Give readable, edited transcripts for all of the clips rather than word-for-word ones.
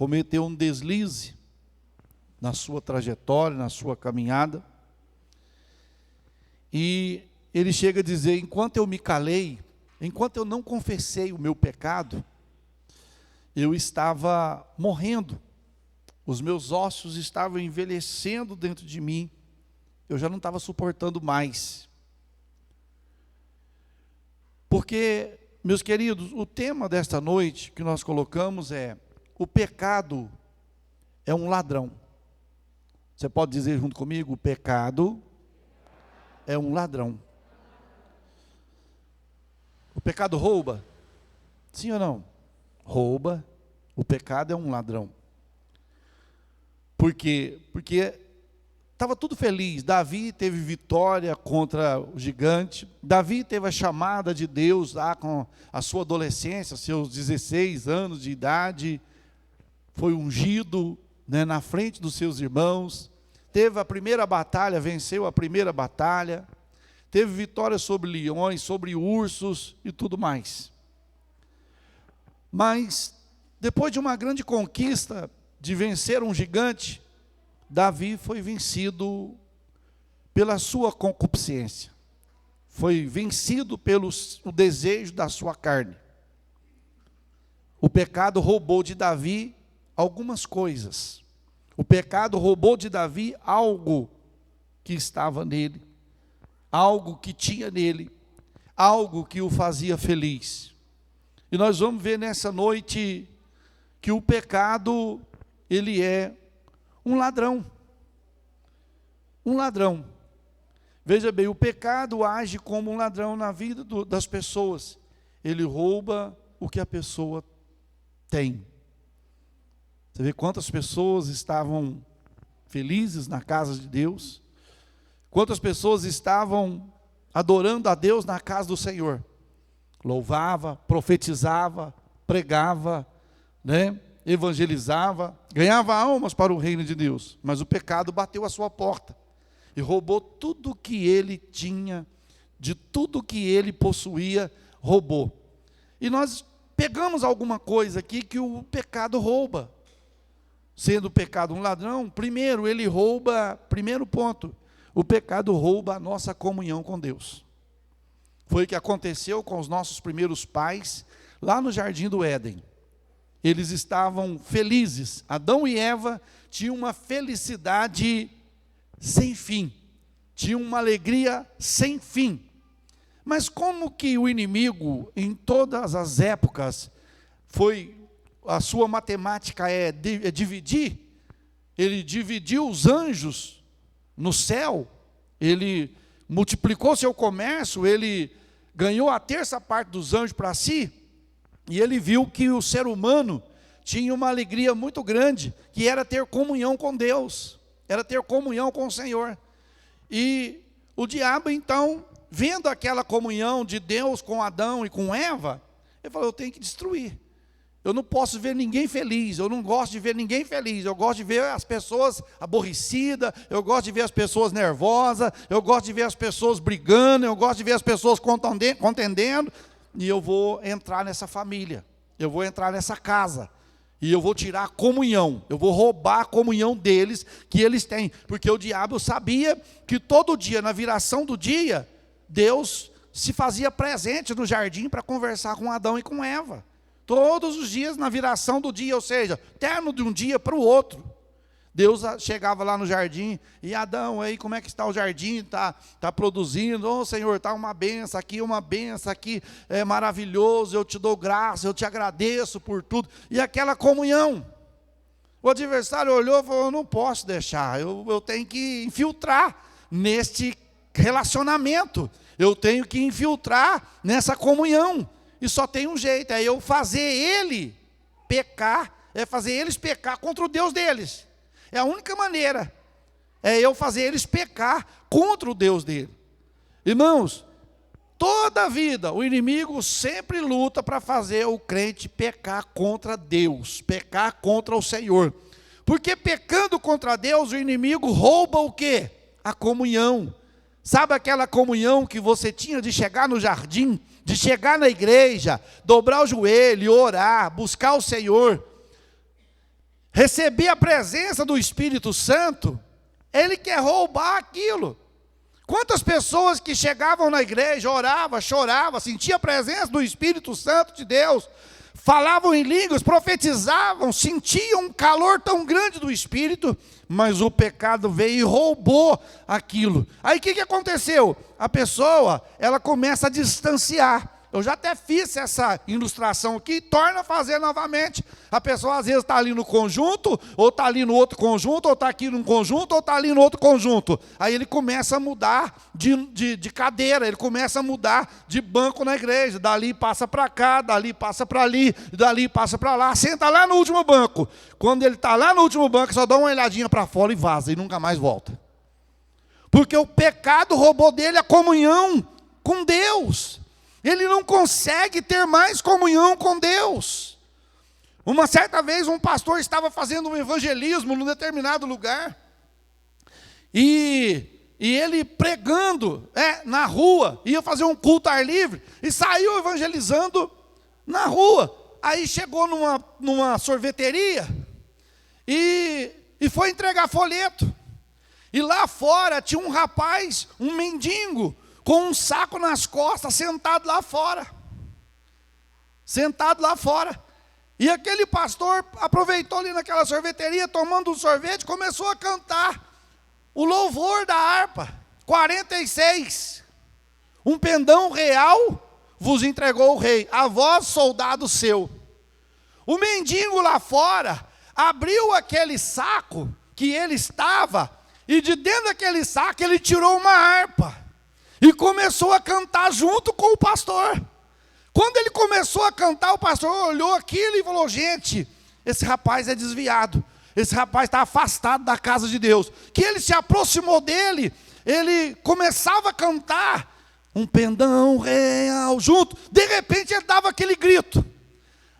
cometeu um deslize na sua trajetória, na sua caminhada. E ele chega a dizer: enquanto eu me calei, enquanto eu não confessei o meu pecado, eu estava morrendo, os meus ossos estavam envelhecendo dentro de mim, eu já não estava suportando mais. Porque, meus queridos, o tema desta noite que nós colocamos é: o pecado é um ladrão. Você pode dizer junto comigo: o pecado é um ladrão. O pecado rouba? Sim ou não? Rouba. O pecado é um ladrão. Por quê? Porque estava tudo feliz. Davi teve vitória contra o gigante. Davi teve a chamada de Deus lá com a sua adolescência, seus 16 anos de idade. Foi ungido, né, na frente dos seus irmãos. Teve a primeira batalha, venceu a primeira batalha. Teve vitória sobre leões, sobre ursos e tudo mais. Mas, depois de uma grande conquista, de vencer um gigante, Davi foi vencido pela sua concupiscência. Foi vencido pelo o desejo da sua carne. O pecado roubou de Davi algumas coisas. O pecado roubou de Davi algo que estava nele, algo que tinha nele, algo que o fazia feliz. E nós vamos ver nessa noite que o pecado, ele é um ladrão. Um ladrão. Veja bem, o pecado age como um ladrão na vida das pessoas. Ele rouba o que a pessoa tem. Você vê quantas pessoas estavam felizes na casa de Deus? Quantas pessoas estavam adorando a Deus na casa do Senhor? Louvava, profetizava, pregava, né? Evangelizava, ganhava almas para o reino de Deus. Mas o pecado bateu à sua porta e roubou tudo que ele tinha, de tudo que ele possuía, roubou. E nós pegamos alguma coisa aqui que o pecado rouba. Sendo o pecado um ladrão, primeiro ele rouba, primeiro ponto, o pecado rouba a nossa comunhão com Deus. Foi o que aconteceu com os nossos primeiros pais, lá no Jardim do Éden. Eles estavam felizes, Adão e Eva tinham uma felicidade sem fim, tinham uma alegria sem fim. Mas como que o inimigo, em todas as épocas, a sua matemática é dividir? Ele dividiu os anjos no céu, ele multiplicou seu comércio, ele ganhou a terça parte dos anjos para si, e ele viu que o ser humano tinha uma alegria muito grande, que era ter comunhão com Deus, era ter comunhão com o Senhor. E o diabo então, vendo aquela comunhão de Deus com Adão e com Eva, ele falou: eu tenho que destruir. Eu não posso ver ninguém feliz, eu não gosto de ver ninguém feliz, eu gosto de ver as pessoas aborrecidas, eu gosto de ver as pessoas nervosas, eu gosto de ver as pessoas brigando, eu gosto de ver as pessoas contendendo, e eu vou entrar nessa família, eu vou entrar nessa casa, e eu vou tirar a comunhão, eu vou roubar a comunhão deles, que eles têm, porque o diabo sabia que todo dia, na viração do dia, Deus se fazia presente no jardim para conversar com Adão e com Eva. Todos os dias na viração do dia, ou seja, terno de um dia para o outro. Deus chegava lá no jardim, e Adão, aí como é que está o jardim? Está produzindo? Oh Senhor, está uma benção aqui, é maravilhoso, eu te dou graça, eu te agradeço por tudo. E aquela comunhão. O adversário olhou e falou: eu não posso deixar, eu tenho que infiltrar neste relacionamento, eu tenho que infiltrar nessa comunhão. E só tem um jeito, é eu fazer ele pecar, é fazer eles pecar contra o Deus deles. É a única maneira, é eu fazer eles pecar contra o Deus dele. Irmãos, toda a vida o inimigo sempre luta para fazer o crente pecar contra Deus, pecar contra o Senhor. Porque pecando contra Deus, o inimigo rouba o quê? A comunhão. Sabe aquela comunhão que você tinha de chegar no jardim, de chegar na igreja, dobrar o joelho, orar, buscar o Senhor? receber a presença do Espírito Santo, ele quer roubar aquilo. Quantas pessoas que chegavam na igreja, oravam, choravam, sentiam a presença do Espírito Santo de Deus, falavam em línguas, profetizavam, sentiam um calor tão grande do Espírito, mas o pecado veio e roubou aquilo. Aí o que aconteceu? A pessoa, ela começa a distanciar. Eu já até fiz essa ilustração aqui, torna a fazer novamente. A pessoa às vezes está ali no conjunto, ou está ali no outro conjunto, ou está aqui num conjunto, ou está ali no outro conjunto. Aí ele começa a mudar de cadeira, ele começa a mudar de banco na igreja. Dali passa para cá, dali passa para ali, dali passa para lá, senta lá no último banco. Quando ele está lá no último banco, só dá uma olhadinha para fora e vaza, e nunca mais volta. Porque o pecado roubou dele a comunhão com Deus. Ele não consegue ter mais comunhão com Deus. Uma certa vez um pastor estava fazendo um evangelismo num determinado lugar, e ele pregando na rua, ia fazer um culto ao ar livre, e saiu evangelizando na rua. Aí chegou numa sorveteria, e foi entregar folheto. E lá fora tinha um rapaz, um mendigo, com um saco nas costas, sentado lá fora. Sentado lá fora. E aquele pastor aproveitou ali naquela sorveteria, tomando um sorvete, começou a cantar o louvor da harpa. 46. Um pendão real vos entregou o rei, a vós, soldado seu. O mendigo lá fora abriu aquele saco que ele estava, e de dentro daquele saco ele tirou uma harpa. E começou a cantar junto com o pastor. Quando ele começou a cantar, o pastor olhou aquilo e falou: gente, esse rapaz é desviado. Esse rapaz está afastado da casa de Deus. Que ele se aproximou dele, ele começava a cantar um pendão real junto. De repente ele dava aquele grito: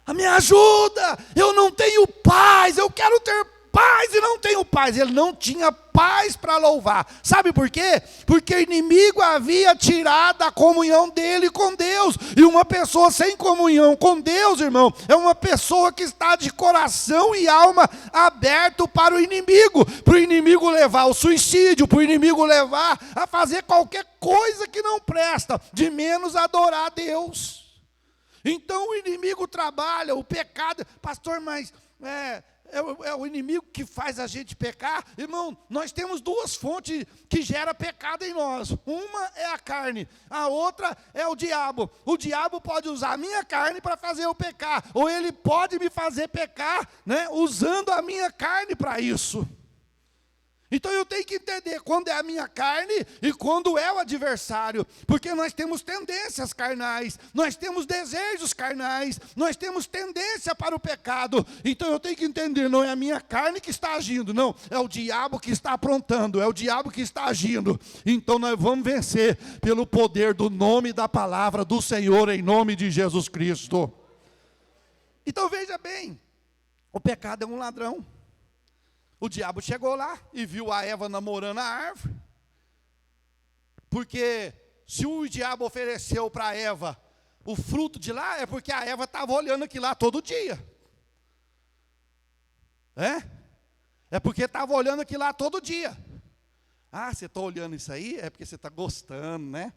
me ajuda, eu não tenho paz, eu quero ter paz e não tenho paz. Ele não tinha paz para louvar. Sabe por quê? Porque o inimigo havia tirado a comunhão dele com Deus. E uma pessoa sem comunhão com Deus, irmão, é uma pessoa que está de coração e alma aberto para o inimigo levar ao suicídio, para o inimigo levar a fazer qualquer coisa que não presta, de menos adorar a Deus. Então o inimigo trabalha, o pecado, pastor, mas é o inimigo que faz a gente pecar. Irmão, nós temos duas fontes que geram pecado em nós. Uma é a carne, a outra é o diabo. O diabo pode usar a minha carne para fazer eu pecar, ou ele pode me fazer pecar, usando a minha carne para isso. Então eu tenho que entender quando é a minha carne e quando é o adversário, porque nós temos tendências carnais, nós temos desejos carnais, nós temos tendência para o pecado. Então eu tenho que entender, não é a minha carne que está agindo, não, é o diabo que está aprontando, é o diabo que está agindo. Então nós vamos vencer pelo poder do nome da palavra do Senhor, em nome de Jesus Cristo. Então veja bem, o pecado é um ladrão. O diabo chegou lá e viu a Eva namorando a árvore. Porque se o diabo ofereceu para Eva o fruto de lá, é porque a Eva estava olhando aquilo lá todo dia. É porque estava olhando aquilo lá todo dia. Você está olhando isso aí? É porque você está gostando, né?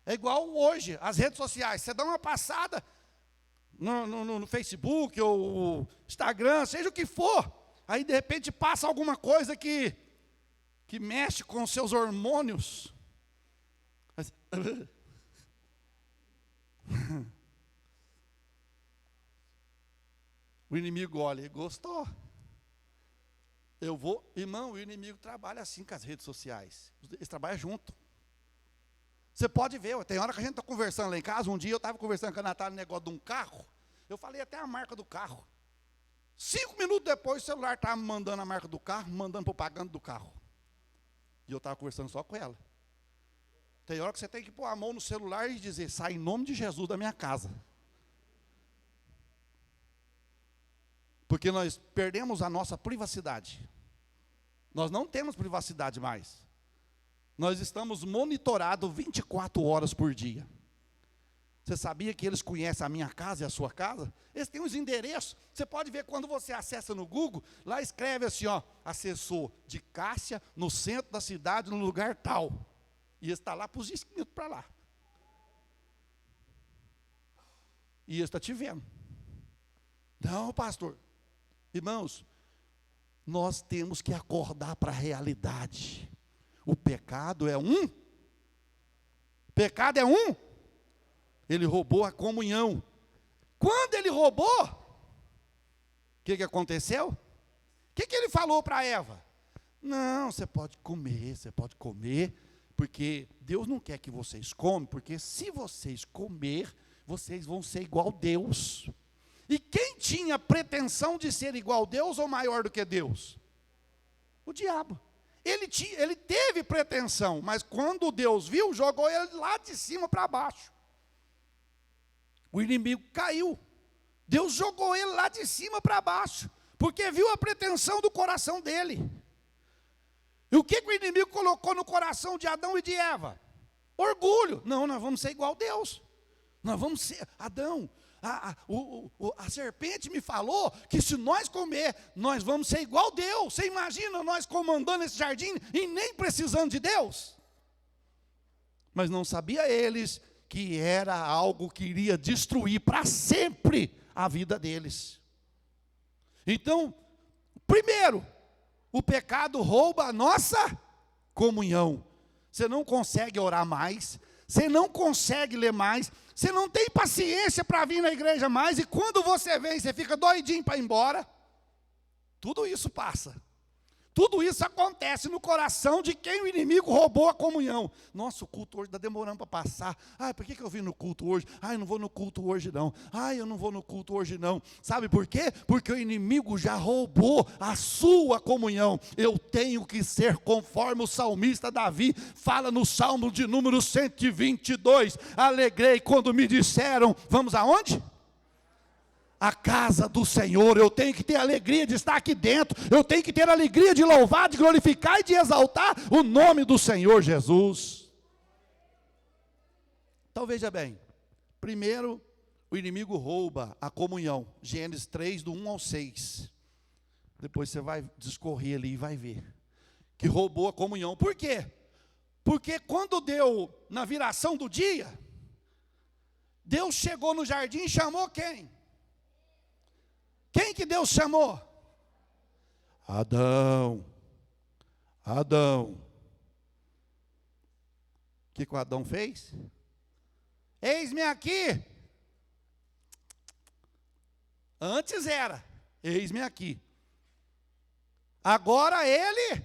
É igual hoje, as redes sociais. Você dá uma passada no Facebook ou Instagram, seja o que for. Aí de repente passa alguma coisa que mexe com os seus hormônios. O inimigo olha e gostou. Irmão, o inimigo trabalha assim com as redes sociais. Eles trabalham junto. Você pode ver, tem hora que a gente está conversando lá em casa. Um dia eu estava conversando com a Natália no negócio de um carro. Eu falei até a marca do carro. 5 minutos depois, o celular estava me mandando a marca do carro, mandando propaganda do carro. E eu estava conversando só com ela. Tem hora que você tem que pôr a mão no celular e dizer: sai em nome de Jesus da minha casa. Porque nós perdemos a nossa privacidade. Nós não temos privacidade mais. Nós estamos monitorados 24 horas por dia. Você sabia que eles conhecem a minha casa e a sua casa? Eles têm os endereços. Você pode ver quando você acessa no Google, lá escreve assim, ó, acessou de Cássia, no centro da cidade, no lugar tal. E ele está lá para os 15 minutos para lá. E ele está te vendo. Não, pastor. Irmãos, nós temos que acordar para a realidade. O pecado é um. Pecado é um. Ele roubou a comunhão. Quando ele roubou, o que aconteceu? O que ele falou para Eva? Não, você pode comer, porque Deus não quer que vocês comem, porque se vocês comer, vocês vão ser igual a Deus. E quem tinha pretensão de ser igual a Deus ou maior do que Deus? O diabo. Ele teve pretensão, mas quando Deus viu, jogou ele lá de cima para baixo. O inimigo caiu. Deus jogou ele lá de cima para baixo, porque viu a pretensão do coração dele. E o que o inimigo colocou no coração de Adão e de Eva? Orgulho. Não, nós vamos ser igual a Deus. Nós vamos ser, Adão, a serpente me falou que se nós comer, nós vamos ser igual a Deus. Você imagina nós comandando esse jardim e nem precisando de Deus? Mas não sabia eles que era algo que iria destruir para sempre a vida deles. Então, primeiro, o pecado rouba a nossa comunhão. Você não consegue orar mais, você não consegue ler mais, você não tem paciência para vir na igreja mais, e quando você vem, você fica doidinho para ir embora. Tudo isso passa. Tudo isso acontece no coração de quem o inimigo roubou a comunhão. Nossa, o culto hoje está demorando para passar. Ai, por que eu vim no culto hoje? Ai, eu não vou no culto hoje não. Ai, eu não vou no culto hoje não. Sabe por quê? Porque o inimigo já roubou a sua comunhão. Eu tenho que ser conforme o salmista Davi fala no Salmo de número 122. Alegrei quando me disseram, vamos aonde? A casa do Senhor. Eu tenho que ter alegria de estar aqui dentro, eu tenho que ter alegria de louvar, de glorificar e de exaltar o nome do Senhor Jesus. Então veja bem, primeiro o inimigo rouba a comunhão, Gênesis 3 do 1 ao 6, depois você vai discorrer ali e vai ver, que roubou a comunhão. Por quê? Porque quando deu na viração do dia, Deus chegou no jardim e chamou quem? Quem que Deus chamou? Adão. Adão. O que o Adão fez? Eis-me aqui. Antes era, eis-me aqui. Agora ele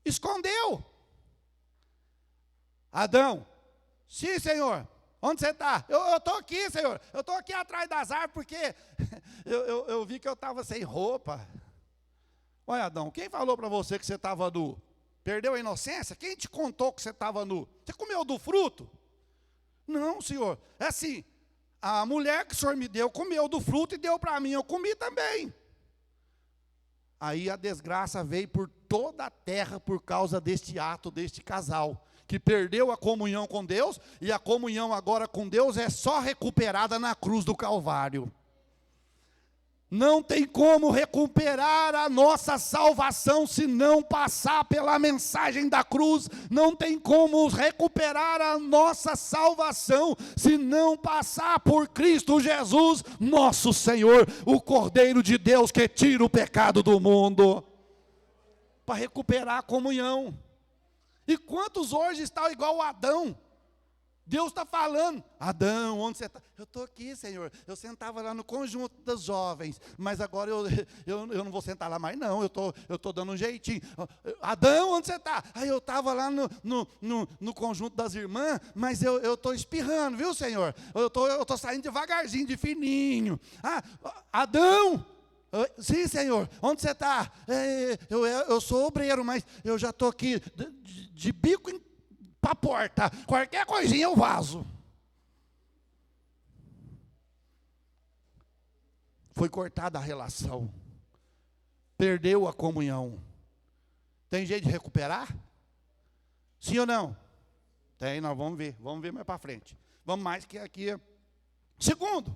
escondeu. Adão, sim, Senhor. Onde você está? Eu estou aqui, Senhor. Eu estou aqui atrás das árvores, porque eu vi que eu estava sem roupa. Olha, Adão, quem falou para você que você estava nu? Perdeu a inocência? Quem te contou que você estava nu? Você comeu do fruto? Não, Senhor. É assim, a mulher que o Senhor me deu, comeu do fruto e deu para mim. Eu comi também. Aí a desgraça veio por toda a terra por causa deste ato, deste casal, que perdeu a comunhão com Deus, e a comunhão agora com Deus é só recuperada na cruz do Calvário. Não tem como recuperar a nossa salvação se não passar pela mensagem da cruz. Não tem como recuperar a nossa salvação se não passar por Cristo Jesus, nosso Senhor, o Cordeiro de Deus que tira o pecado do mundo. Para recuperar a comunhão. E quantos hoje estão igual a Adão? Deus está falando, Adão, onde você está? Eu estou aqui, Senhor. Eu sentava lá no conjunto dos jovens, mas agora eu não vou sentar lá mais não, eu estou dando um jeitinho. Adão, onde você está? Aí eu estava lá no conjunto das irmãs, mas eu estou espirrando, viu, Senhor? Eu estou saindo devagarzinho, de fininho. Adão! Sim, Senhor, onde você está? Eu sou obreiro, mas eu já estou aqui de bico para a porta, qualquer coisinha eu vazo. Foi cortada a relação, perdeu a comunhão. Tem jeito de recuperar? Sim ou não? Tem, nós vamos ver mais para frente. Vamos mais que aqui. Segundo,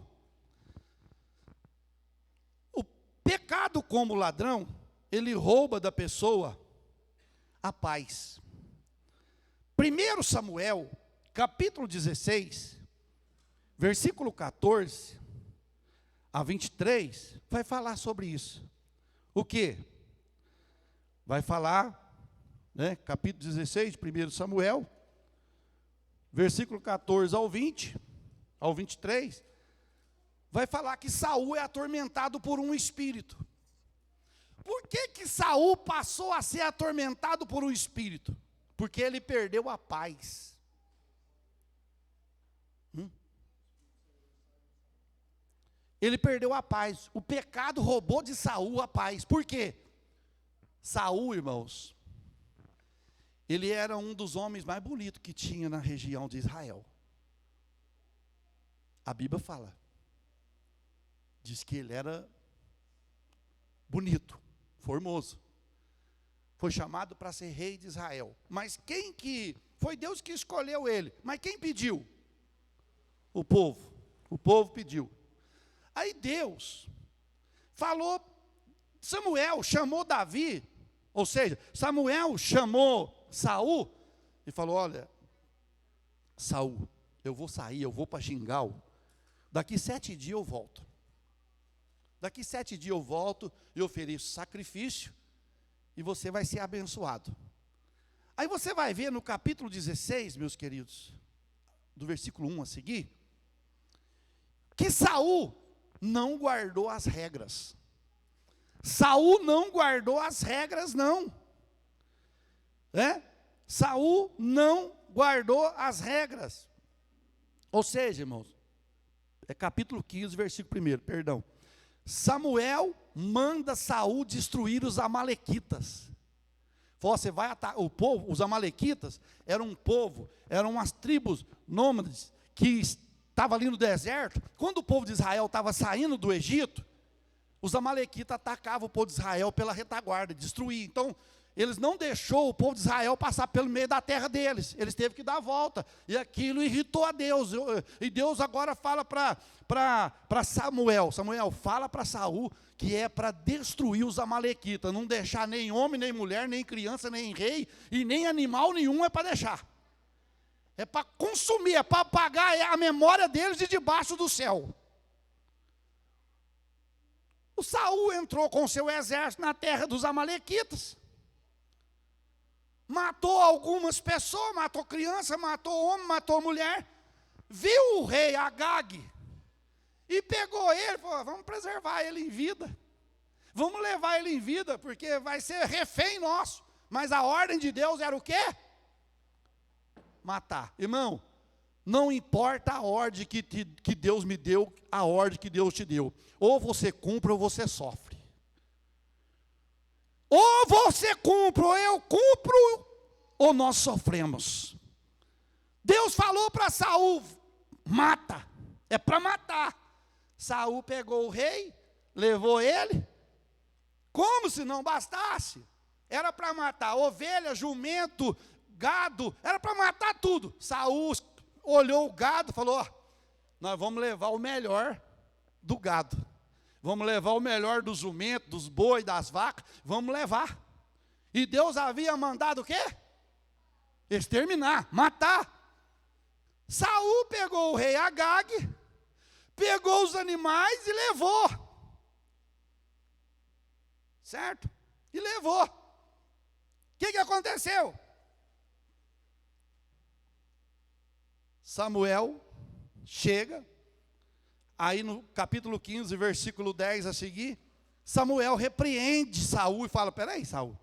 o pecado como ladrão, ele rouba da pessoa a paz. 1 Samuel, capítulo 16, versículo 14 a 23, vai falar sobre isso. O quê? Vai falar, capítulo 16 de 1 Samuel, versículo 14 ao 20, ao 23, vai falar que Saul é atormentado por um espírito. Por que Saul passou a ser atormentado por um espírito? Porque ele perdeu a paz. Ele perdeu a paz. O pecado roubou de Saul a paz. Por quê? Saul, irmãos, ele era um dos homens mais bonitos que tinha na região de Israel. A Bíblia fala. Diz que ele era bonito, formoso. Foi chamado para ser rei de Israel. Mas quem que... Foi Deus que escolheu ele. Mas quem pediu? O povo. O povo pediu. Aí Deus falou, Samuel chamou Davi, ou seja, Samuel chamou Saul e falou: olha, Saul, eu vou sair, eu vou para Gilgal, daqui 7 dias eu volto. Daqui 7 dias eu volto e ofereço sacrifício e você vai ser abençoado. Aí você vai ver no capítulo 16, meus queridos, do versículo 1 a seguir, que Saul não guardou as regras. Saul não guardou as regras, não. Saul não guardou as regras. Ou seja, irmãos, é capítulo 15, versículo 1, perdão. Samuel manda Saul destruir os amalequitas. Você vai atacar o povo, os amalequitas eram um povo, eram umas tribos nômades que estavam ali no deserto. Quando o povo de Israel estava saindo do Egito, os amalequitas atacavam o povo de Israel pela retaguarda, destruíam. Então, eles não deixou o povo de Israel passar pelo meio da terra deles. Eles teve que dar a volta. E aquilo irritou a Deus. E Deus agora fala para Samuel. Samuel, fala para Saul que é para destruir os amalequitas. Não deixar nem homem, nem mulher, nem criança, nem rei, e nem animal nenhum é para deixar. É para consumir, é para apagar a memória deles de debaixo do céu. O Saul entrou com seu exército na terra dos amalequitas. Matou algumas pessoas, matou criança, matou homem, matou mulher. Viu o rei Agag e pegou ele e falou: vamos preservar ele em vida. Vamos levar ele em vida, porque vai ser refém nosso. Mas a ordem de Deus era o quê? Matar. Irmão, não importa a ordem que Deus me deu, a ordem que Deus te deu. Ou você cumpre ou você sofre. Ou você cumpre, ou eu cumpro, ou nós sofremos. Deus falou para Saul: mata, é para matar. Saul pegou o rei, levou ele, como se não bastasse. Era para matar ovelha, jumento, gado, era para matar tudo. Saul olhou o gado e falou: nós vamos levar o melhor do gado. Vamos levar o melhor dos jumentos, dos bois, das vacas, vamos levar. E Deus havia mandado o quê? Exterminar, matar. Saul pegou o rei Agag, pegou os animais e levou. Certo? E levou. O que aconteceu? Samuel chega. Aí no capítulo 15, versículo 10 a seguir, Samuel repreende Saul e fala: peraí, Saul,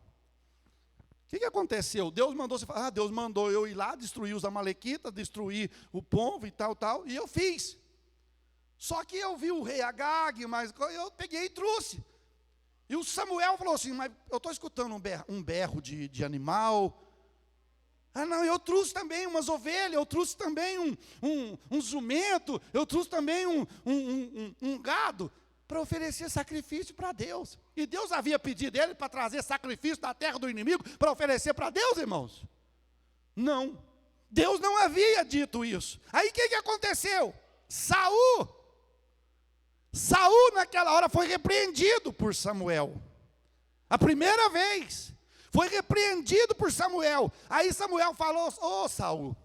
o que aconteceu? Deus mandou você falar: Deus mandou eu ir lá, destruir os amalequitas, destruir o povo e tal, e eu fiz. Só que eu vi o rei Agag, mas eu peguei e trouxe. E o Samuel falou assim: mas eu estou escutando um berro de animal. Ah, não, eu trouxe também umas ovelhas, eu trouxe também um jumento, eu trouxe também um gado, para oferecer sacrifício para Deus. E Deus havia pedido ele para trazer sacrifício da terra do inimigo, para oferecer para Deus, irmãos? Não. Deus não havia dito isso. Aí o que aconteceu? Saul naquela hora foi repreendido por Samuel. A primeira vez. Foi repreendido por Samuel. Aí Samuel falou: ô Saul.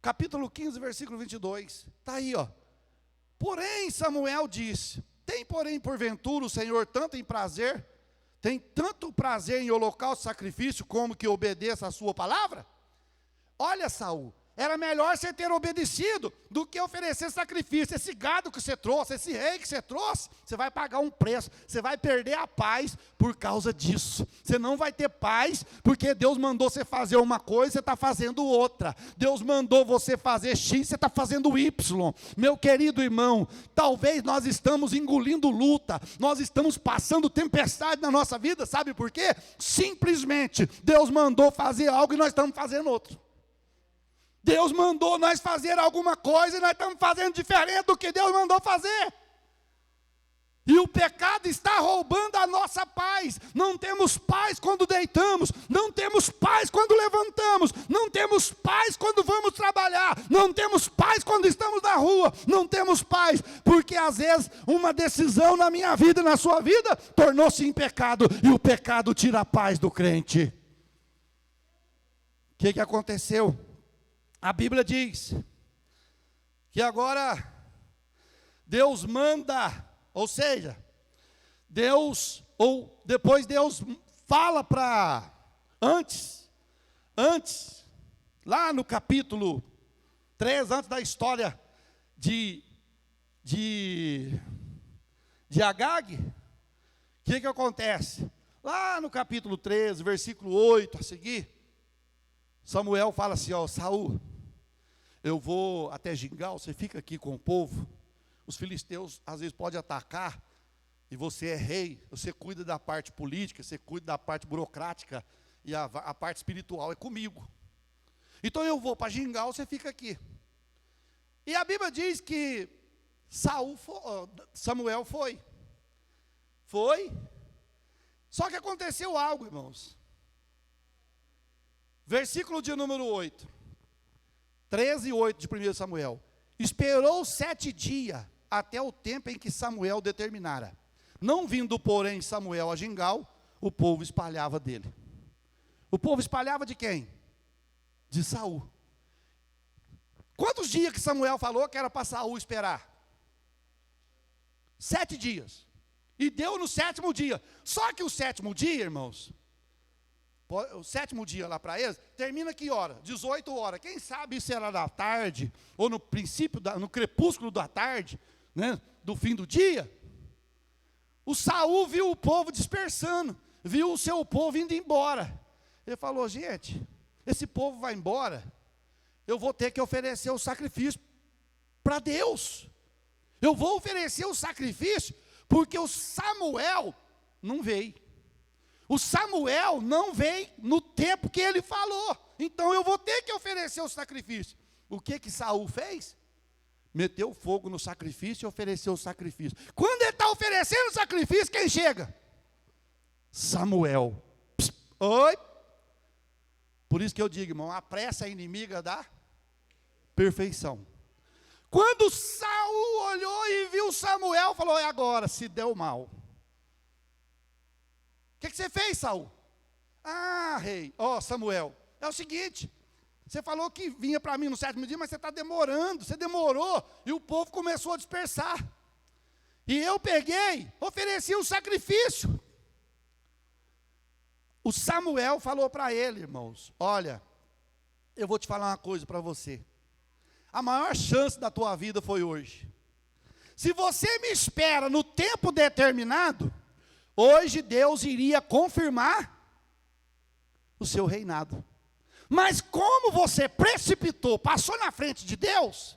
Capítulo 15, versículo 22. Está aí, ó. Porém Samuel disse: tem porém porventura o Senhor tem tanto prazer em holocausto e sacrifício, como que obedeça a sua palavra? Olha, Saul, era melhor você ter obedecido do que oferecer sacrifício. Esse gado que você trouxe, esse rei que você trouxe, você vai pagar um preço. Você vai perder a paz por causa disso. Você não vai ter paz, porque Deus mandou você fazer uma coisa, você está fazendo outra. Deus mandou você fazer X, você está fazendo Y. Meu querido irmão, talvez nós estamos engolindo luta, nós estamos passando tempestade na nossa vida, sabe por quê? Simplesmente, Deus mandou fazer algo e nós estamos fazendo outro. Deus mandou nós fazer alguma coisa e nós estamos fazendo diferente do que Deus mandou fazer. E o pecado está roubando a nossa paz. Não temos paz quando deitamos, não temos paz quando levantamos, não temos paz quando vamos trabalhar, não temos paz quando estamos na rua, não temos paz, porque às vezes uma decisão na minha vida e na sua vida tornou-se em pecado, e o pecado tira a paz do crente. O que aconteceu? A Bíblia diz que agora Deus manda, ou seja, depois Deus fala antes, lá no capítulo 3, antes da história de Agag, o que acontece? Lá no capítulo 13, versículo 8 a seguir, Samuel fala assim: ó, Saul, eu vou até Gilgal, você fica aqui com o povo. Os filisteus às vezes podem atacar, e você é rei, você cuida da parte política, você cuida da parte burocrática, e a parte espiritual é comigo. Então eu vou para Gilgal, você fica aqui. E a Bíblia diz que Samuel foi. Só que aconteceu algo, irmãos. Versículo de número 8, 13 e 8 de 1 Samuel. Esperou 7 dias, até o tempo em que Samuel determinara. Não vindo, porém, Samuel a Gilgal, o povo espalhava dele. O povo espalhava de quem? De Saul. Quantos dias que Samuel falou que era para Saul esperar? 7 dias. E deu no 7º dia. Só que o 7º dia, irmãos, o 7º dia lá para eles, termina que hora? 18 horas. Quem sabe isso era da tarde, ou no princípio, no crepúsculo da tarde, né, do fim do dia. O Saul viu o povo dispersando, viu o seu povo indo embora. Ele falou: gente, esse povo vai embora, eu vou ter que oferecer o sacrifício para Deus. Eu vou oferecer o sacrifício, porque o Samuel não veio. O Samuel não veio no tempo que ele falou. Então eu vou ter que oferecer o sacrifício. O que Saul fez? Meteu fogo no sacrifício e ofereceu o sacrifício. Quando ele está oferecendo o sacrifício, quem chega? Samuel. Psst, oi. Por isso que eu digo, irmão, a pressa é inimiga da perfeição. Quando Saul olhou e viu Samuel, falou: é agora, se deu mal. O que você fez, Saul? Ah, rei, Samuel, é o seguinte, você falou que vinha para mim no 7º dia, mas você está demorando, você demorou, e o povo começou a dispersar. E eu peguei, ofereci um sacrifício. O Samuel falou para ele, irmãos: olha, eu vou te falar uma coisa para você. A maior chance da tua vida foi hoje. Se você me espera no tempo determinado, hoje Deus iria confirmar o seu reinado. Mas como você precipitou, passou na frente de Deus,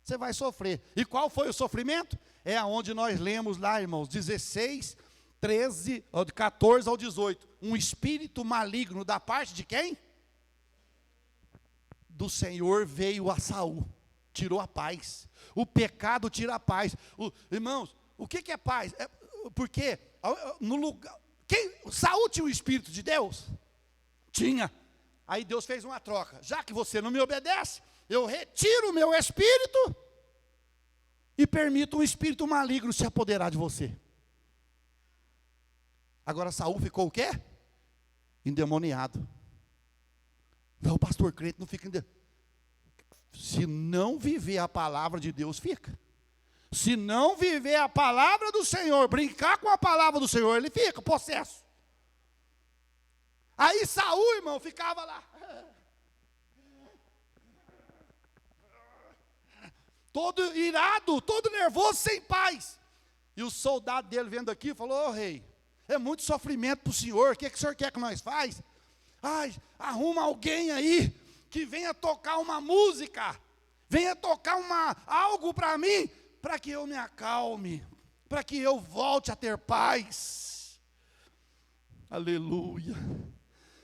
você vai sofrer. E qual foi o sofrimento? É aonde nós lemos lá, irmãos, 16, 13, 14 ao 18. Um espírito maligno da parte de quem? Do Senhor veio a Saul, tirou a paz. O pecado tira a paz. Irmãos, o que é paz? Porque no lugar, Saul tinha o Espírito de Deus? Tinha. Aí Deus fez uma troca. Já que você não me obedece, eu retiro o meu espírito e permito um espírito maligno se apoderar de você. Agora Saul ficou o quê? Endemoniado. Não, o pastor crente não fica endemoniado. Se não viver a palavra de Deus, fica. Se não viver a palavra do Senhor, brincar com a palavra do Senhor, ele fica possesso. Aí Saul, irmão, ficava lá, todo irado, todo nervoso, sem paz. E o soldado dele vendo aqui, falou: ô rei, é muito sofrimento para o senhor, o que o senhor quer que nós faz? Ai, arruma alguém aí, que venha tocar uma música, venha tocar algo para mim, para que eu me acalme, para que eu volte a ter paz. Aleluia.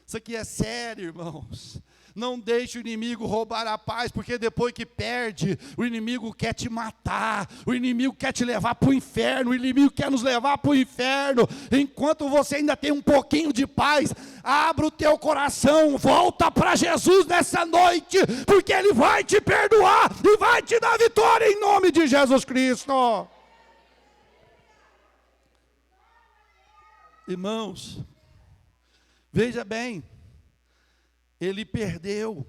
Isso aqui é sério, irmãos. Não deixe o inimigo roubar a paz, porque depois que perde, o inimigo quer te matar, o inimigo quer te levar para o inferno, o inimigo quer nos levar para o inferno. Enquanto você ainda tem um pouquinho de paz, abra o teu coração, volta para Jesus nessa noite, porque Ele vai te perdoar e vai te dar vitória em nome de Jesus Cristo. Irmãos, veja bem, ele perdeu,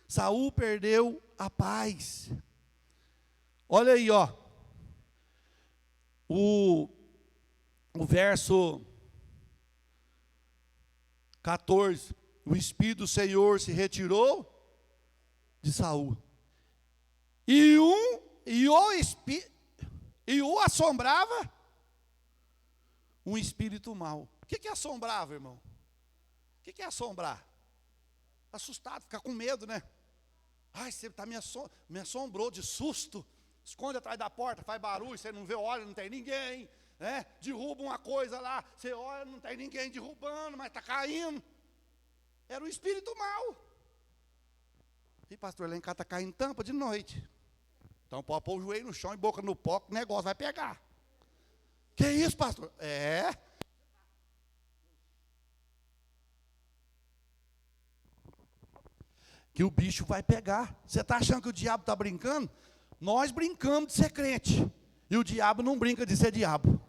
Saul perdeu a paz. Olha aí, ó, o verso 14, o Espírito do Senhor se retirou de Saul, e o assombrava um espírito mau. O que assombrava, irmão? O que é assombrar? Assustado, ficar com medo, né? Ai, você me assombrou de susto. Esconde atrás da porta, faz barulho, você não vê, olha, não tem ninguém, né? Derruba uma coisa lá, você olha, não tem ninguém derrubando, mas está caindo. Era um espírito mau. E pastor, lá em casa está caindo tampa de noite. Então pode pôr o joelho no chão e boca no pó, que o negócio vai pegar. Que isso, pastor? Que o bicho vai pegar. Você está achando que o diabo está brincando? Nós brincamos de ser crente, e o diabo não brinca de ser diabo.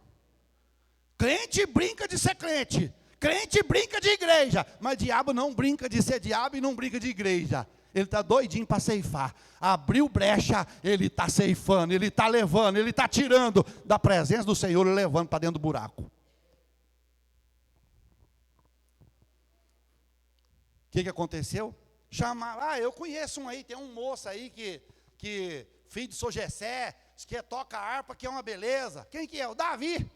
Crente brinca de ser crente, crente brinca de igreja, mas diabo não brinca de ser diabo e não brinca de igreja. Ele está doidinho para ceifar. Abriu brecha, ele está ceifando, ele está levando, ele está tirando da presença do Senhor e levando para dentro do buraco. O que aconteceu? Chamaram, eu conheço um aí, tem um moço aí que filho de São Jessé, que toca harpa, que é uma beleza. Quem que é? O Davi.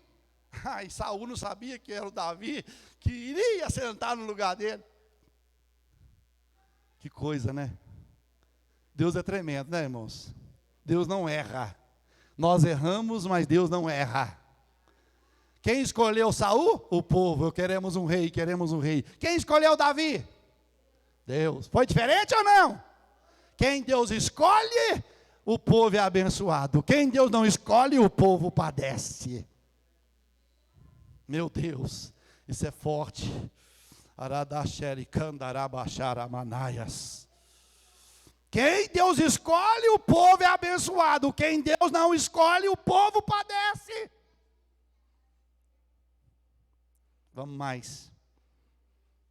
E Saul não sabia que era o Davi, que iria sentar no lugar dele. Que coisa, né? Deus é tremendo, né, irmãos? Deus não erra. Nós erramos, mas Deus não erra. Quem escolheu Saul? O povo. Queremos um rei, queremos um rei. Quem escolheu Davi? Deus. Foi diferente ou não? Quem Deus escolhe, o povo é abençoado. Quem Deus não escolhe, o povo padece. Meu Deus, isso é forte. Quem Deus escolhe, o povo é abençoado. Quem Deus não escolhe, o povo padece. Vamos mais.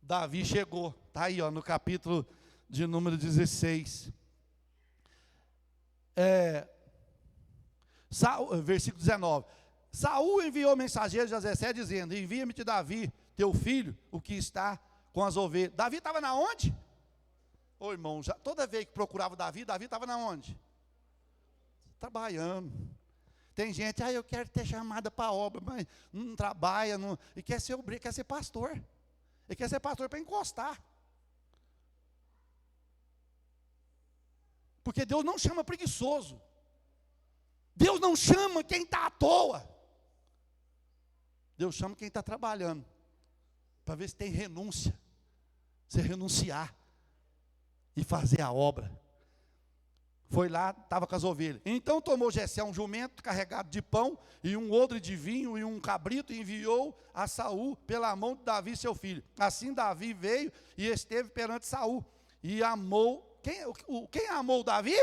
Davi chegou, está aí, ó, no capítulo de número 16. Versículo 19. Saul enviou mensageiros a Jessé dizendo: envia-me-te Davi, teu filho, o que está com as ovelhas. Davi estava na onde? Ô irmão, toda vez que procurava Davi estava na onde? Trabalhando. Tem gente, eu quero ter chamada para a obra, mas não trabalha, e quer ser pastor. Ele quer ser pastor para encostar. Porque Deus não chama preguiçoso. Deus não chama quem está à toa. Deus chama quem está trabalhando. Para ver se tem renúncia. Você renunciar. E fazer a obra. Foi lá, estava com as ovelhas. Então tomou Jessé um jumento carregado de pão, e um odre de vinho, e um cabrito, e enviou a Saul pela mão de Davi, seu filho. Assim Davi veio e esteve perante Saul, e amou. Quem amou Davi?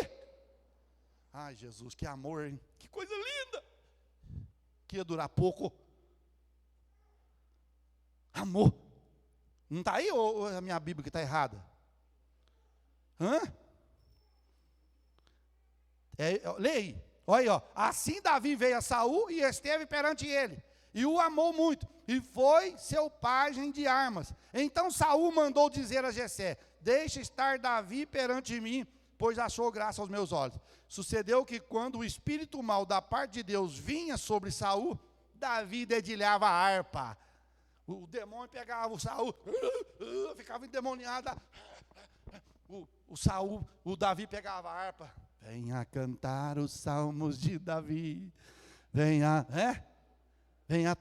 Ai, Jesus, que amor, hein? Que coisa linda! Que ia durar pouco. Amor. Não está aí ou a minha Bíblia que está errada? Hã? Lê aí. Olha aí, ó. Assim Davi veio a Saul e esteve perante ele. E o amou muito. E foi seu pajem de armas. Então Saul mandou dizer a Jessé: deixa estar Davi perante mim, pois achou graça aos meus olhos. Sucedeu que quando o espírito mau da parte de Deus vinha sobre Saul, Davi dedilhava a harpa. O demônio pegava o Saul, ficava endemoniado. O Davi pegava a harpa. Venha cantar os salmos de Davi. Venha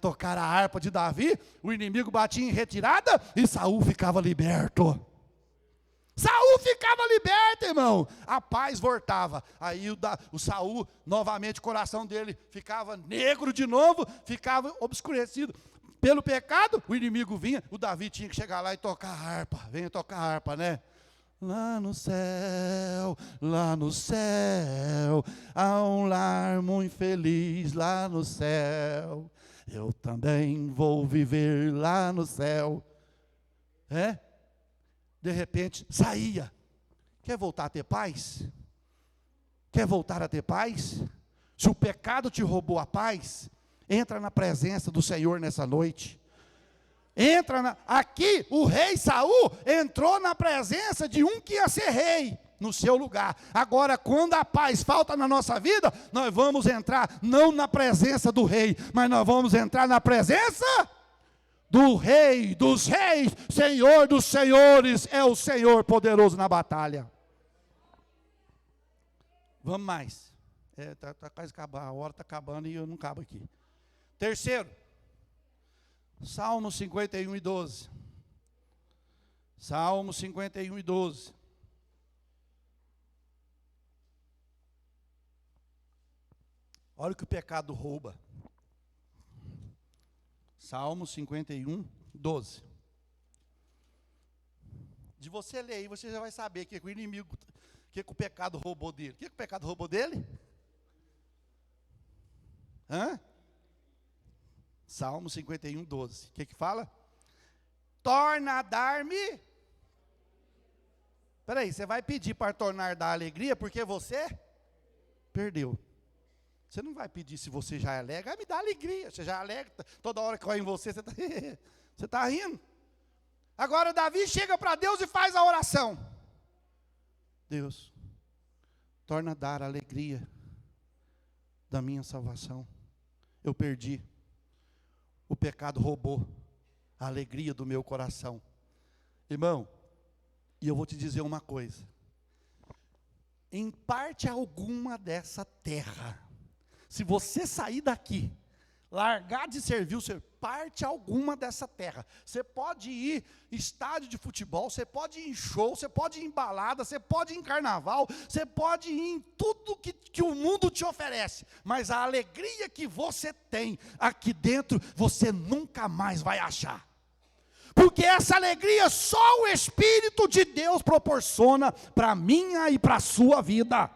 tocar a harpa de Davi. O inimigo batia em retirada e Saul ficava liberto. Saul ficava liberto, irmão. A paz voltava. Aí o Saul, novamente, o coração dele ficava negro de novo, ficava obscurecido. Pelo pecado, o inimigo vinha, o Davi tinha que chegar lá e tocar a harpa. Venha tocar a harpa, né? Lá no céu, há um lar muito feliz lá no céu. Eu também vou viver lá no céu. De repente, saía. Quer voltar a ter paz? Quer voltar a ter paz? Se o pecado te roubou a paz, entra na presença do Senhor nessa noite. Aqui o rei Saul entrou na presença de um que ia ser rei no seu lugar. Agora, quando a paz falta na nossa vida, nós vamos entrar não na presença do rei, mas nós vamos entrar na presença do Rei dos Reis, Senhor dos Senhores, é o Senhor poderoso na batalha. Vamos mais. Está quase acabando, a hora está acabando e eu não acabo aqui. Terceiro, Salmo 51 e 12. Salmo 51 e 12. Olha o que o pecado rouba. Salmo 51, 12. De você ler aí, você já vai saber que o inimigo, que o pecado roubou dele. O que o pecado roubou dele? Salmo 51, 12. O que fala? Torna a dar-me. Espera aí, você vai pedir para tornar dar alegria porque você perdeu. Você não vai pedir se você já é alegre, me dá alegria, você já é alegre, toda hora que vai em você, você está rindo. Agora Davi chega para Deus e faz a oração. Deus, torna a dar a alegria da minha salvação. Eu perdi, o pecado roubou a alegria do meu coração. Irmão, e eu vou te dizer uma coisa. Em parte alguma dessa terra, se você sair daqui, largar de servir o Senhor, parte alguma dessa terra, você pode ir em estádio de futebol, você pode ir em show, você pode ir em balada, você pode ir em carnaval, você pode ir em tudo que o mundo te oferece, mas a alegria que você tem aqui dentro, você nunca mais vai achar. Porque essa alegria só o Espírito de Deus proporciona para a minha e para a sua vida.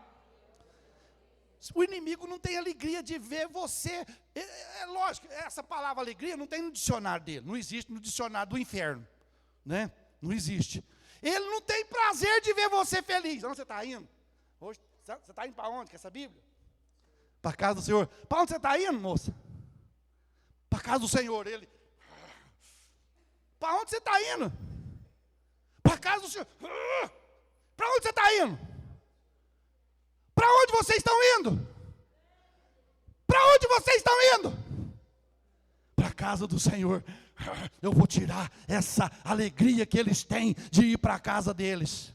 O inimigo não tem alegria de ver você. É lógico, essa palavra alegria não tem no dicionário dele. Não existe no dicionário do inferno. Né? Não existe. Ele não tem prazer de ver você feliz. Onde você está indo? Hoje, você está indo para onde com essa Bíblia? Para a casa do Senhor. Para onde você está indo, moça? Para a casa do Senhor. Ele. Para onde você está indo? Para a casa do Senhor. Para onde você está indo? Para onde vocês estão indo? Para onde vocês estão indo? Para a casa do Senhor. Eu vou tirar essa alegria que eles têm de ir para a casa deles.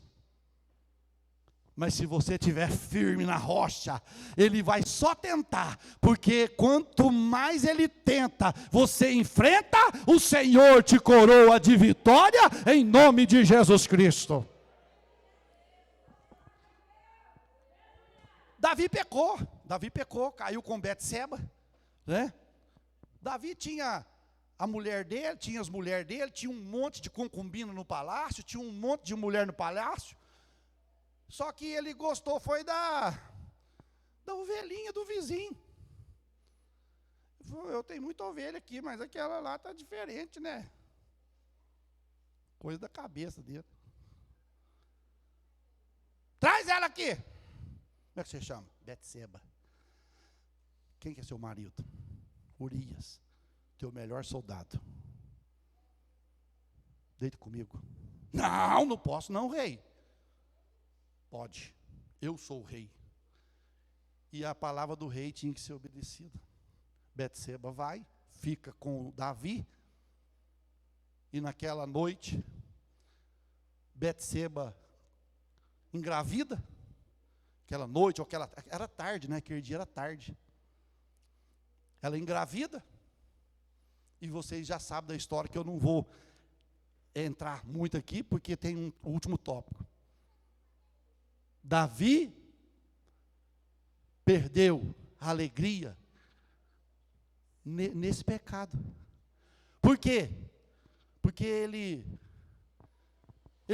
Mas se você estiver firme na rocha, ele vai só tentar, porque quanto mais ele tenta, você enfrenta, o Senhor te coroa de vitória, em nome de Jesus Cristo. Davi pecou, caiu com Betseba, né? Davi tinha a mulher dele, tinha as mulheres dele, tinha um monte de concubina no palácio, tinha um monte de mulher no palácio. Só que ele gostou foi da ovelhinha do vizinho. Ele falou, eu tenho muita ovelha aqui, mas aquela lá está diferente, né? Coisa da cabeça dele. Traz ela aqui. Como é que você chama? Betseba. Quem que é seu marido? Urias, teu melhor soldado. Deita comigo. Não, não posso não, rei. Pode, eu sou o rei. E a palavra do rei tinha que ser obedecida. Betseba vai, fica com Davi. E naquela noite, Betseba engravida. Aquela noite, ou era tarde, né? Aquele dia era tarde. Ela engravida. E vocês já sabem da história, que eu não vou entrar muito aqui, porque tem um último tópico. Davi perdeu a alegria nesse pecado. Por quê? Porque ele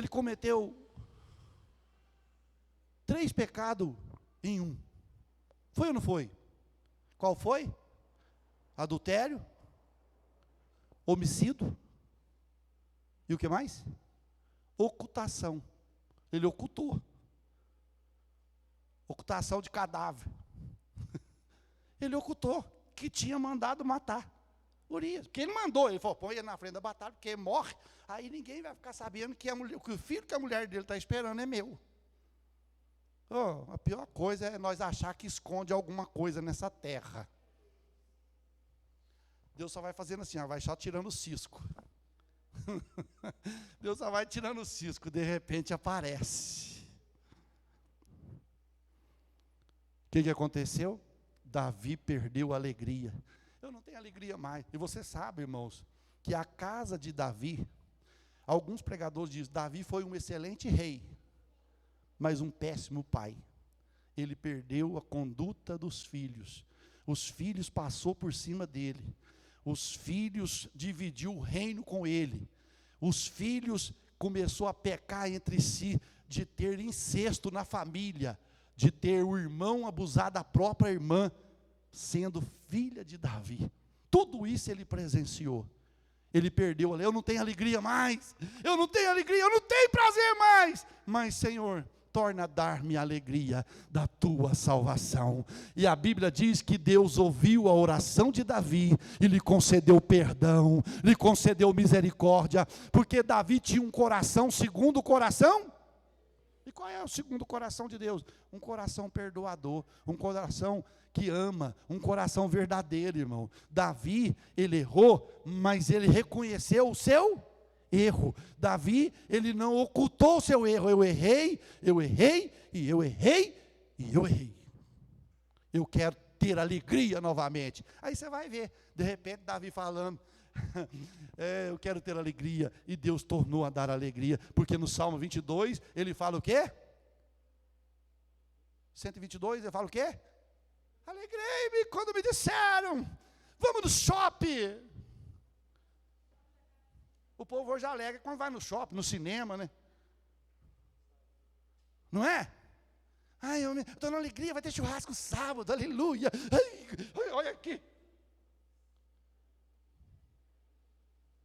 cometeu 3 pecados em um. Foi ou não foi? Qual foi? Adultério, homicídio e o que mais? Ocultação. Ele ocultou. Ocultação de cadáver. Ele ocultou que tinha mandado matar Urias. Porque ele mandou, ele falou, põe ele na frente da batalha, porque ele morre. Aí ninguém vai ficar sabendo que o filho que a mulher dele está esperando é meu. Oh, a pior coisa é nós achar que esconde alguma coisa nessa terra. Deus só vai fazendo assim, vai só tirando o cisco. Deus só vai tirando o cisco, de repente aparece. O que aconteceu? Davi perdeu a alegria. Eu não tenho alegria mais. E você sabe, irmãos, que a casa de Davi, alguns pregadores dizem, Davi foi um excelente rei, mas um péssimo pai. Ele perdeu a conduta dos filhos. Os filhos passou por cima dele. Os filhos dividiu o reino com ele. Os filhos começou a pecar entre si, de ter incesto na família, de ter o irmão abusar da própria irmã, sendo filha de Davi. Tudo isso ele presenciou. Ele perdeu, eu não tenho alegria mais, eu não tenho alegria, eu não tenho prazer mais. Mas Senhor, torna a dar-me a alegria da tua salvação. E a Bíblia diz que Deus ouviu a oração de Davi e lhe concedeu perdão, lhe concedeu misericórdia, porque Davi tinha um coração segundo o coração. E qual é o segundo coração de Deus? Um coração perdoador, um coração que ama, um coração verdadeiro, irmão. Davi, ele errou, mas ele reconheceu o seu erro. Davi, ele não ocultou o seu erro. Eu errei, e eu errei, e eu errei. Eu quero ter alegria novamente. Aí você vai ver, de repente Davi falando, eu quero ter alegria, e Deus tornou a dar alegria, porque no Salmo 22, ele fala o quê? 122, ele fala o quê? Alegrei-me quando me disseram, vamos no shopping. O povo hoje alegra quando vai no shopping, no cinema, né? Não é? Ai, eu estou na alegria, vai ter churrasco sábado, aleluia. Ai, olha aqui.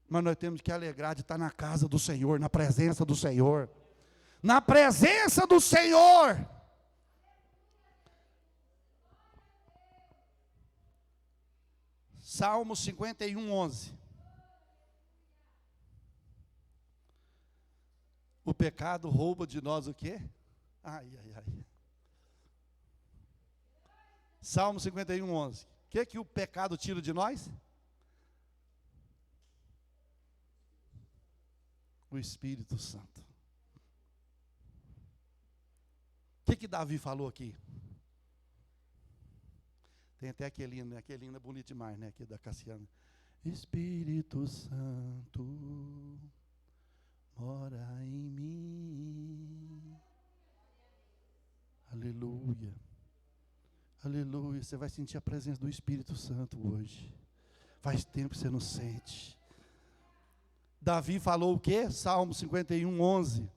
Mas nós temos que alegrar de estar na casa do Senhor, na presença do Senhor. Na presença do Senhor. Salmo 51, 11. O pecado rouba de nós o quê? Ai. Salmo 51, 11. O que o pecado tira de nós? O Espírito Santo. O que Davi falou aqui? Tem até aquele hino, né? Aquele hino é bonito demais, né? Aqui da Cassiana. Espírito Santo, mora em mim. Aleluia. Aleluia, você vai sentir a presença do Espírito Santo hoje. Faz tempo que você não sente. Davi falou o quê? Salmo 51, 11.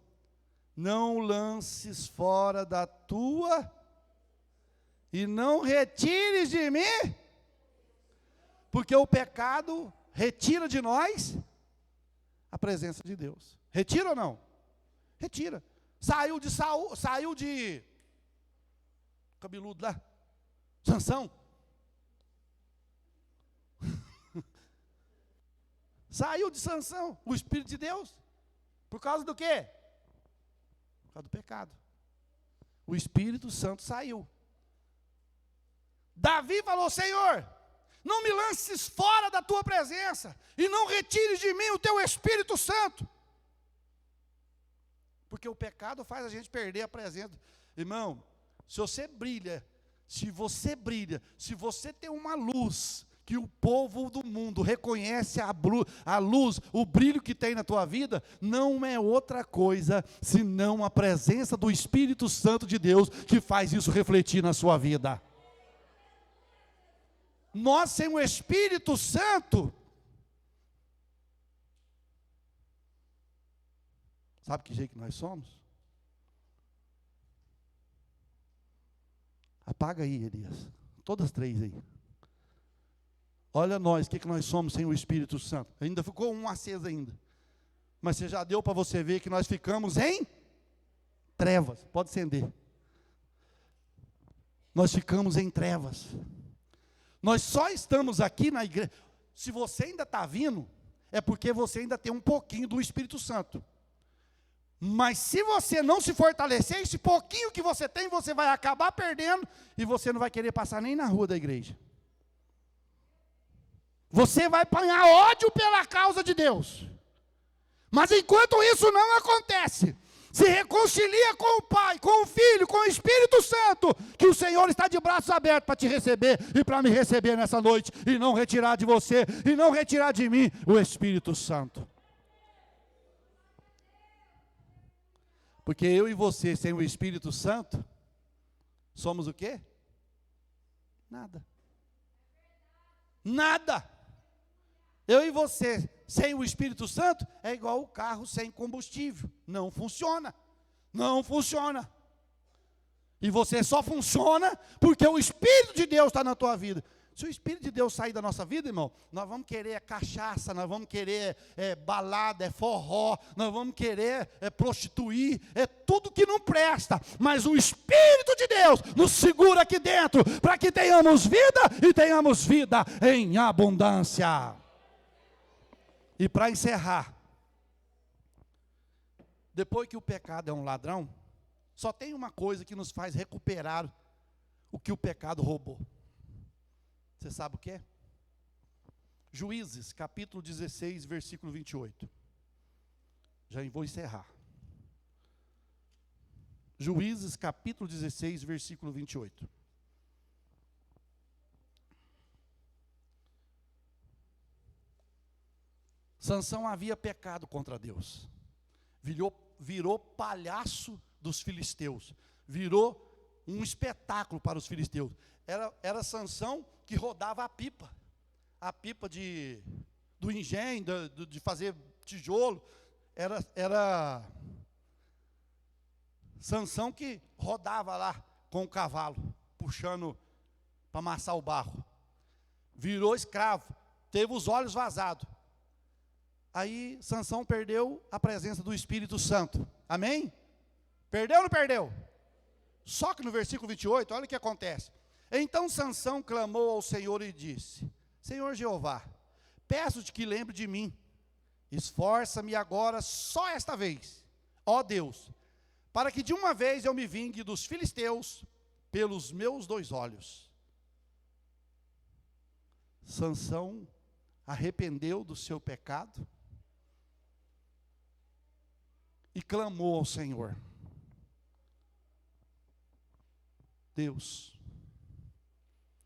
Não lances fora da tua e não retires de mim, porque o pecado retira de nós a presença de Deus. Retira ou não? Retira. Saiu de Saul, saiu de cabeludo lá, Sansão. Saiu de Sansão, o Espírito de Deus. Por causa do quê? Por causa do pecado. O Espírito Santo saiu. Davi falou: Senhor, não me lances fora da tua presença, e não retires de mim o teu Espírito Santo. Porque o pecado faz a gente perder a presença. Irmão, se você brilha, se você tem uma luz, que o povo do mundo reconhece a luz, o brilho que tem na tua vida, não é outra coisa, senão a presença do Espírito Santo de Deus, que faz isso refletir na sua vida. Nós sem o Espírito Santo, sabe que jeito que nós somos? Apaga aí, Elias, todas três aí. Olha nós, o que nós somos sem o Espírito Santo. Ainda ficou um aceso ainda. Mas você já deu para você ver que nós ficamos em trevas. Pode acender. Nós ficamos em trevas. Nós só estamos aqui na igreja. Se você ainda está vindo, é porque você ainda tem um pouquinho do Espírito Santo. Mas se você não se fortalecer, esse pouquinho que você tem, você vai acabar perdendo, e você não vai querer passar nem na rua da igreja. Você vai apanhar ódio pela causa de Deus. Mas enquanto isso não acontece, se reconcilia com o Pai, com o Filho, com o Espírito Santo, que o Senhor está de braços abertos para te receber e para me receber nessa noite, e não retirar de você, e não retirar de mim o Espírito Santo. Porque eu e você, sem o Espírito Santo, somos o quê? Nada. Nada. Eu e você, sem o Espírito Santo, é igual o carro sem combustível. Não funciona. Não funciona. E você só funciona porque o Espírito de Deus está na tua vida. Se o Espírito de Deus sair da nossa vida, irmão, nós vamos querer cachaça, nós vamos querer balada, forró, nós vamos querer prostituir, tudo que não presta. Mas o Espírito de Deus nos segura aqui dentro, para que tenhamos vida e tenhamos vida em abundância. E para encerrar, depois que o pecado é um ladrão, só tem uma coisa que nos faz recuperar o que o pecado roubou. Você sabe o que é? Juízes, capítulo 16, versículo 28. Já vou encerrar. Juízes, capítulo 16, versículo 28. Sansão havia pecado contra Deus. Virou palhaço dos filisteus. Virou um espetáculo para os filisteus. Era Sansão que rodava a pipa do engenho, de fazer tijolo. Era Sansão que rodava lá com o cavalo, puxando para amassar o barro. Virou escravo, teve os olhos vazados. Aí Sansão perdeu a presença do Espírito Santo. Amém? Perdeu ou não perdeu? Só que no versículo 28, olha o que acontece. Então Sansão clamou ao Senhor e disse: Senhor Jeová, peço-te que lembre de mim. Esforça-me agora só esta vez, ó Deus, para que de uma vez eu me vingue dos filisteus pelos meus 2 olhos. Sansão arrependeu do seu pecado e clamou ao Senhor. Deus,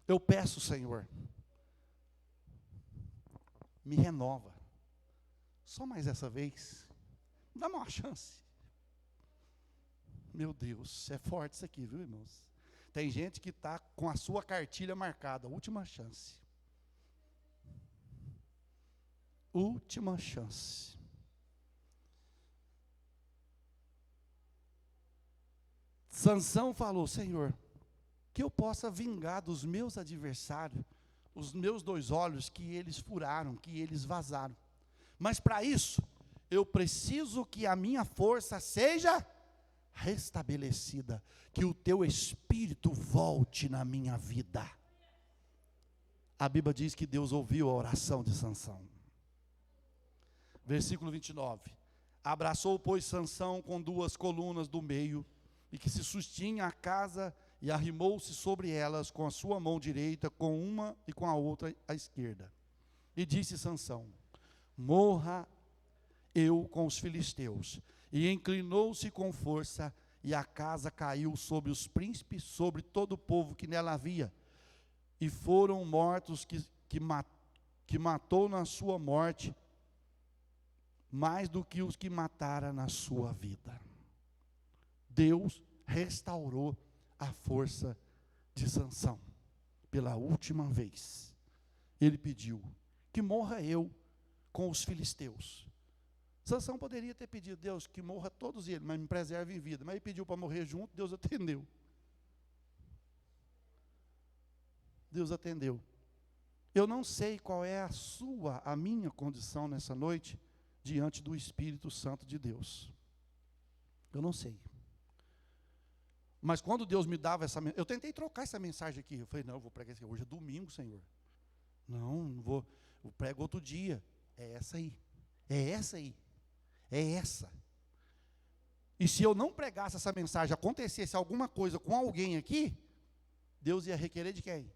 eu peço, Senhor, me renova, só mais essa vez, dá uma chance. Meu Deus, é forte isso aqui, viu, irmãos? Tem gente que está com a sua cartilha marcada, última chance. Última chance. Sansão falou: Senhor, que eu possa vingar dos meus adversários os meus 2 olhos que eles furaram, que eles vazaram. Mas para isso, eu preciso que a minha força seja restabelecida, que o teu espírito volte na minha vida. A Bíblia diz que Deus ouviu a oração de Sansão. Versículo 29. Abraçou, pois, Sansão com 2 colunas do meio, e que se sustinha a casa, e arrimou-se sobre elas com a sua mão direita, com uma e com a outra à esquerda. E disse Sansão: morra eu com os filisteus. E inclinou-se com força, e a casa caiu sobre os príncipes, sobre todo o povo que nela havia. E foram mortos que matou na sua morte, mais do que os que matara na sua vida. Deus restaurou a força de Sansão. Pela última vez, ele pediu que morra eu com os filisteus. Sansão poderia ter pedido: Deus, que morra todos eles, mas me preserve em vida. Mas ele pediu para morrer junto, Deus atendeu. Deus atendeu. Eu não sei qual é a minha condição nessa noite, diante do Espírito Santo de Deus. Eu não sei. Mas quando Deus me dava essa mensagem, eu tentei trocar essa mensagem aqui. Eu falei: não, eu vou pregar isso aqui. Hoje é domingo, Senhor. Não vou. Eu prego outro dia. É essa aí. É essa aí. É essa. E se eu não pregasse essa mensagem, acontecesse alguma coisa com alguém aqui, Deus ia requerer de quem?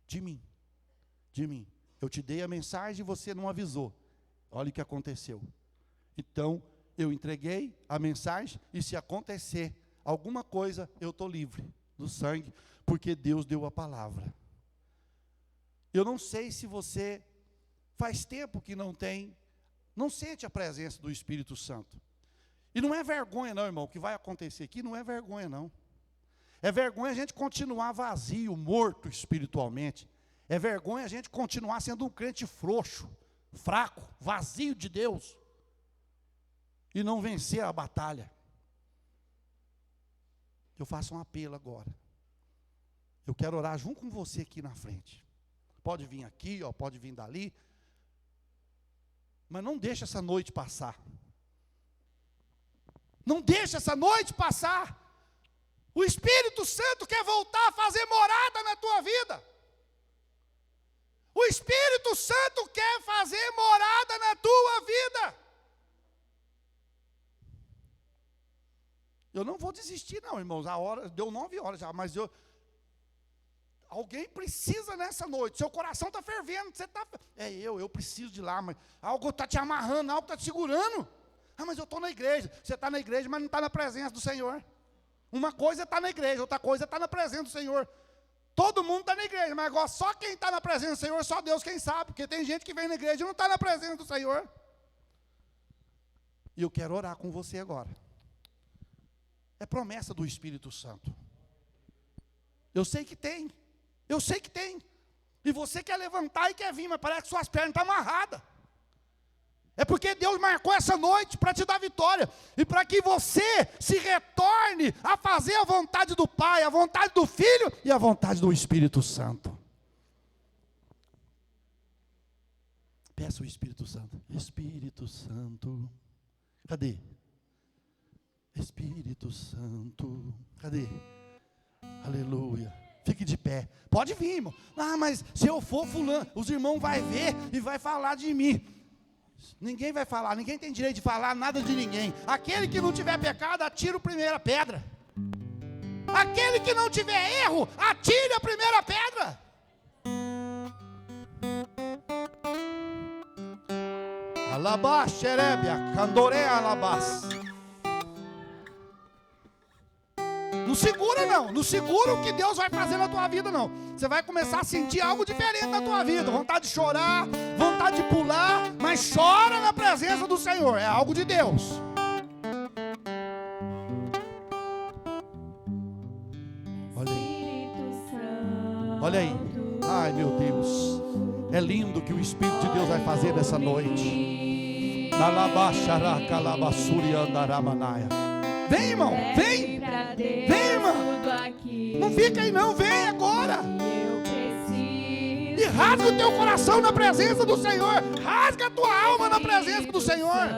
De mim. De mim. Eu te dei a mensagem e você não avisou. Olha o que aconteceu. Então, eu entreguei a mensagem, e se acontecer alguma coisa, eu estou livre do sangue, porque Deus deu a palavra. Eu não sei se você faz tempo que não sente a presença do Espírito Santo. E não é vergonha não, irmão, o que vai acontecer aqui não é vergonha não. É vergonha a gente continuar vazio, morto espiritualmente. É vergonha a gente continuar sendo um crente frouxo, fraco, vazio de Deus, e não vencer a batalha. Eu faço um apelo agora. Eu quero orar junto com você aqui na frente. Pode vir aqui, pode vir dali. Mas não deixe essa noite passar. Não deixe essa noite passar. O Espírito Santo quer voltar a fazer morada na tua vida. O Espírito Santo quer fazer morada na tua vida. Eu não vou desistir não, irmãos. A hora, deu 9 horas já, mas alguém precisa nessa noite. Seu coração está fervendo. Eu preciso de lá, mas algo está te amarrando, algo está te segurando. Mas eu estou na igreja. Você está na igreja, mas não está na presença do Senhor. Uma coisa é estar na igreja, outra coisa é estar na presença do Senhor. Todo mundo está na igreja, mas agora só quem está na presença do Senhor, só Deus quem sabe. Porque tem gente que vem na igreja e não está na presença do Senhor. E eu quero orar com você agora. É promessa do Espírito Santo. Eu sei que tem. Eu sei que tem. E você quer levantar e quer vir, mas parece que suas pernas estão amarradas. É porque Deus marcou essa noite para te dar vitória. E para que você se retorne a fazer a vontade do Pai, a vontade do Filho e a vontade do Espírito Santo. Peça o Espírito Santo. Espírito Santo. Cadê? Espírito Santo. Cadê? Aleluia. Fique de pé. Pode vir, irmão. Mas se eu for fulano, os irmãos vão ver e vai falar de mim. Ninguém vai falar, ninguém tem direito de falar nada de ninguém. Aquele que não tiver pecado, atira a primeira pedra. Aquele que não tiver erro, atire a primeira pedra. Alabá, xerebia, candoré, alabás. Não segura não, não segura o que Deus vai fazer na tua vida não. Você vai começar a sentir algo diferente na tua vida. Vontade de chorar, vontade de pular, mas chora na presença do Senhor. É algo de Deus. Olha aí. Olha aí. Ai, meu Deus. É lindo o que o Espírito de Deus vai fazer nessa noite. Vem, irmão, vem. Vem, irmão. Não fica aí não, vem agora. E rasga o teu coração na presença do Senhor. Rasga a tua alma na presença do Senhor.